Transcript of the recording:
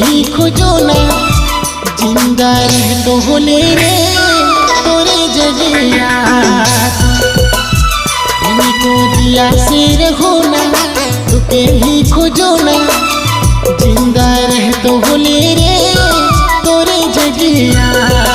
ही खोजो ना जिंदा रह तो होले रे तोरे जगिया इनको दिया से रहो ना तुके ही खोजो ना जिंदा रह तो होले रे तोरे जगिया।